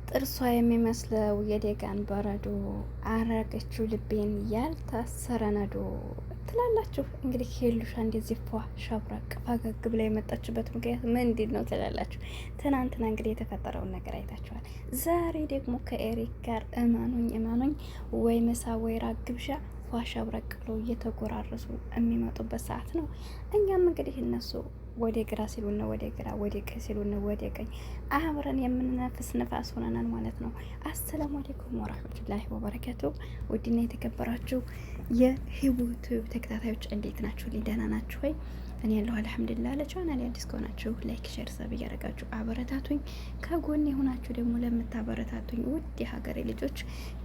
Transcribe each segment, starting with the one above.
ጥርሷ የሚመስለው የዴጋን በረዶ አረገችው ልቤን ያልታሰረ ነዶ ትላላችሁ። እንግዲህ ሄሉሻ እንደዚህ ፏ ሸብረቅ ፈገግ ብላ የመጣችበት ምክንያት ምንድን ነው ትላላችሁ? ትናንትና እንግዲህ የተፈጠረውን ነገር አይታችኋል። ዛሬ ደግሞ ከኤሪክ ጋር እመኑኝ እመኑኝ ወይ ምሳ ወይ ራት ግብዣ ፏ ሸብረቅ ብሎ እየተጎራረሱ የሚመጡበት ሰዓት ነው። እኛም እንግዲህ እነሱ ወደ ግራ ሲሉን ወደ ግራ፣ ወደ ቀኝ ሲሉን ወደ ቀኝ አብረን የምንነፍስ ንፋስ ሆነናል ማለት ነው። አሰላሙ አለይኩም ወራህመቱላሂ ወበረካቱ። ውድና የተከበራችሁ የህይወት ተከታታዮች እንዴት ናችሁ? ደህና ናችሁ ወይ? እኔ ያለሁ አልሐምዱሊላህ። ለቻናሌ አዲስ ከሆናችሁ ላይክ፣ ሼር፣ ሰብ እያደረጋችሁ አበረታቱኝ። ከጎን የሆናችሁ ደግሞ ለምታበረታቱኝ ውድ የሀገሬ ልጆች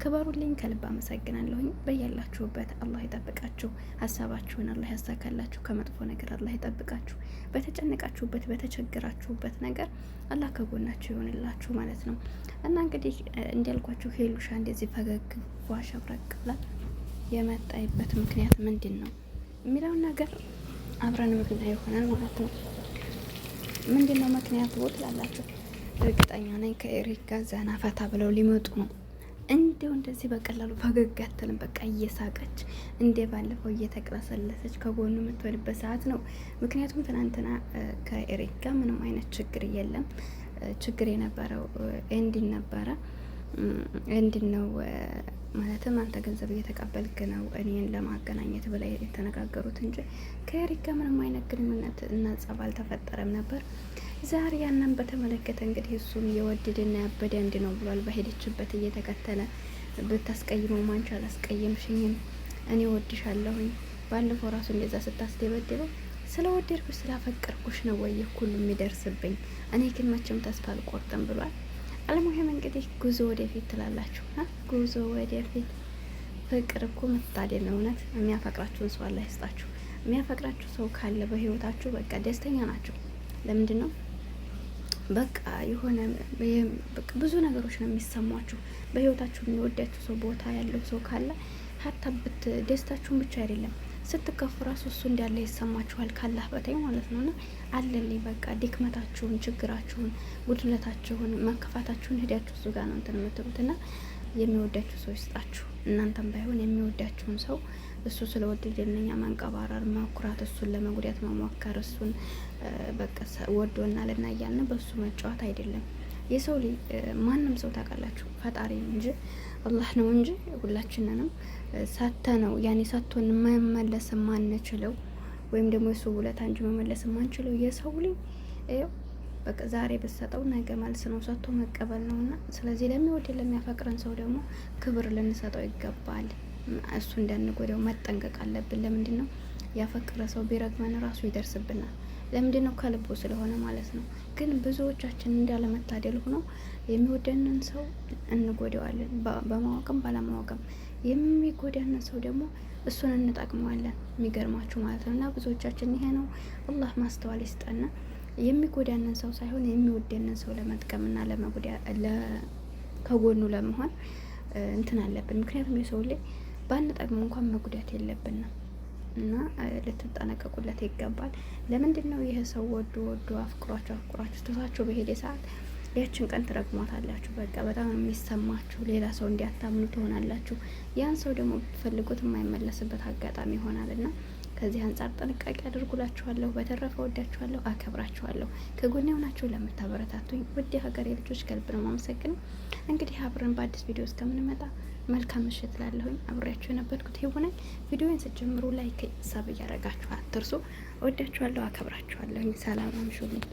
ክበሩልኝ፣ ከልብ አመሰግናለሁኝ። በያላችሁበት አላህ ይጠብቃችሁ፣ ሀሳባችሁን አላህ ያሳካላችሁ፣ ከመጥፎ ነገር አላህ ይጠብቃችሁ፣ በተጨነቃችሁበት በተቸገራችሁበት ነገር አላህ ከጎናችሁ ይሆንላችሁ ማለት ነው። እና እንግዲህ እንዳልኳችሁ ሄሉሻ እንደዚህ ፈገግ ፏሸብረቅ ብላ የመጣይበት ምክንያት ምንድን ነው የሚለውን ነገር አብረን ምክንያት ይሆናል ማለት ነው። ምንድን ነው ምክንያቱ ትላላችሁ? እርግጠኛ ነኝ ከኤሪክ ጋር ዘና ፈታ ብለው ሊመጡ ነው። እንዲሁ እንደዚህ በቀላሉ ፈገግ አትልም። በቃ እየሳቀች እንደ ባለፈው እየተቅለሰለሰች ከጎኑ የምትሆንበት ሰዓት ነው። ምክንያቱም ትናንትና ከኤሪክ ጋር ምንም አይነት ችግር የለም። ችግር የነበረው ኤንዲን ነበረ። ኤንዲን ነው ማለትም አንተ ገንዘብ እየተቀበልክ ነው እኔን ለማገናኘት ብላ የተነጋገሩት እንጂ ከኤሪክ ጋር ምንም አይነት ግንኙነት እና ጸብ አልተፈጠረም ነበር። ዛሬ ያንን በተመለከተ እንግዲህ እሱም የወደደና ያበደ አንድ ነው ብሏል። በሄደችበት እየተከተለ ብታስቀይመው ማንቻ አላስቀየምሽኝም፣ እኔ ወድሻለሁኝ። ባለፈው ራሱ እንደዛ ስታስደበድበው ስለወደድኩሽ ስላፈቀርኩሽ ነው ወይ ሁሉ የሚደርስብኝ፣ እኔ ግን መቼም ተስፋ አልቆርጥም ብሏል። አለሙሄም እንግዲህ ጉዞ ወደፊት ትላላችሁ። ጉዞ ወደፊት። ፍቅር እኮ መታደል ነው። እውነት የሚያፈቅራችሁን ሰው አላህ ይስጣችሁ። የሚያፈቅራችሁ ሰው ካለ በህይወታችሁ በቃ ደስተኛ ናቸው። ለምንድን ነው በቃ የሆነ ብዙ ነገሮች ነው የሚሰሟችሁ በህይወታችሁ። የሚወዳችሁ ሰው ቦታ ያለው ሰው ካለ ሀታ ደስታችሁን ብቻ አይደለም ስትከፉ ራሱ እሱ እንዳለ ይሰማችኋል፣ ካላህ በታይ ማለት ነው። እና አለልኝ በቃ ድክመታችሁን፣ ችግራችሁን፣ ጉድለታችሁን፣ መከፋታችሁን ሄዳችሁ እሱ ጋር ነው እንትን የምትሉት። እና የሚወዳችሁ ሰው ይስጣችሁ። እናንተም ባይሆን የሚወዳችሁን ሰው እሱ ስለወደደልኛ መንቀባረር፣ መኩራት፣ እሱን ለመጉዳት መሞከር፣ እሱን በቃ ወዶናልና እያልን በእሱ መጫወት አይደለም። የሰው ልጅ ማንም ሰው ታውቃላችሁ ፈጣሪ እንጂ አላህ ነው እንጂ ሁላችንንም ሳተነው ያኔ ሳቶን መመለስ ማንችለው ወይም ደግሞ የሱ ውለታ እንጂ መመለስ ማንችለው የሰው ልጅ በቃ ዛሬ በሰጠው ነገ ማለት ነው ሰጥቶ መቀበል ነውና፣ ስለዚህ ለሚወድ ለሚያፈቅረን ሰው ደግሞ ክብር ልንሰጠው ይገባል። እሱ እንዳንጎዳው መጠንቀቅ አለብን። ለምንድን ነው ያፈቀረ ሰው ቢረግመን ራሱ ይደርስብናል። ለምንድን ነው ከልቡ ስለሆነ ማለት ነው። ግን ብዙዎቻችን እንዳለመታደል ሆኖ የሚወደንን ሰው እንጎዳዋለን፣ በማወቅም ባለማወቅም። የሚጎዳንን ሰው ደግሞ እሱን እንጠቅመዋለን። የሚገርማችሁ ማለት ነው። እና ብዙዎቻችን ይሄ ነው። አላህ ማስተዋል ይስጠና። የሚጎዳንን ሰው ሳይሆን የሚወደንን ሰው ለመጥቀምና ከጎኑ ለመሆን እንትን አለብን። ምክንያቱም የሰው ላይ ባንጠቅሙ እንኳን መጉዳት የለብንም። እና ልትጠነቀቁለት ይገባል። ለምንድን ነው ይሄ ሰው ወዶ አፍቅሯችሁ ትቷችሁ በሄደ ሰዓት ያችን ቀን ትረግሟታላችሁ። በቃ በጣም የሚሰማችሁ ሌላ ሰው እንዲያታምኑ ትሆናላችሁ። ያን ሰው ደግሞ ብትፈልጉት የማይመለስበት አጋጣሚ ይሆናል። እና ከዚህ አንጻር ጥንቃቄ አድርጉላችኋለሁ። በተረፈ ወዳችኋለሁ፣ አከብራችኋለሁ። ከጎኔ ሆናችሁ ለምታበረታቱኝ ውድ ሀገሬ ልጆች ከልብ ነው ማመሰግነው። እንግዲህ አብረን በአዲስ ቪዲዮ እስከምንመጣ መልካም ምሽት ላለሁኝ። አብሬያችሁ የነበርኩት ይሆናል። ቪዲዮውን ስትጀምሩ ላይክ፣ ሰብ እያደረጋችሁ አትርሱ። ወዳችኋለሁ፣ አከብራችኋለሁ። ሰላም አምሹልኝ።